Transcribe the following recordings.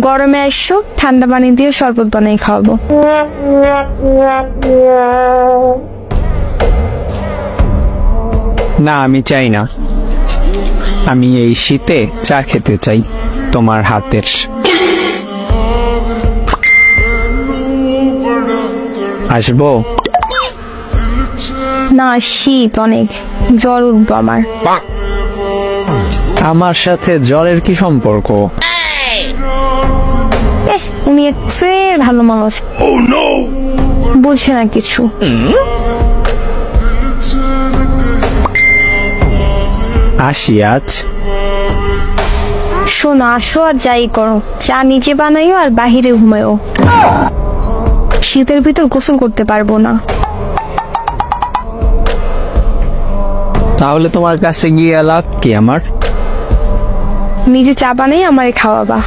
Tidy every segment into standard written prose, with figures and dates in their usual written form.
গরমে আসছো, ঠান্ডা পানি দিয়ে শরবত বানাই খাওয়াবো। না, আমি চাই না। আমি এই শীতে চা খেতে চাই তোমার হাতের। আসবো? না, শীত অনেক, জ্বর উঠবো আমার। আমার সাথে জ্বরের কি সম্পর্ক? উনি একসে ভালো মানুষ, বুঝে না কিছু। আসি আজ। শোনো, আসো আর যাই করো, চা নিচে বানাইও আর বাহিরে ঘুমাইও। শীতের ভিতর গোসল করতে পারবো না। তাহলে তোমার কাছে গিয়ে লাভ কি আমার? নিজে চা বানাই আমারে খাওয়াবা,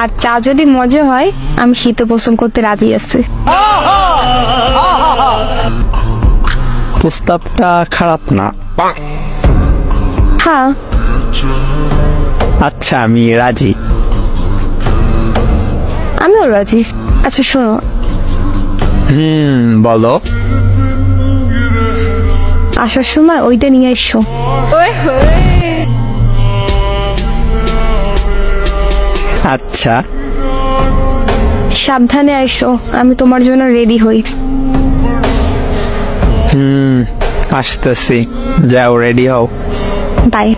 আর চা যদি মজা হয় আমি শীতে গোসল করতে রাজি আছি। প্রস্তাবটা খারাপ না। হ্যাঁ, আচ্ছা, আমি রাজি। আমিও রাজি। আচ্ছা শোনো, বলো। আসার সময় ওইটা নিয়ে এসো। আচ্ছা, সাবধানে এসো, আমি তোমার জন্য রেডি হই। আসতেছি। যাও, রেডি হও। বাই।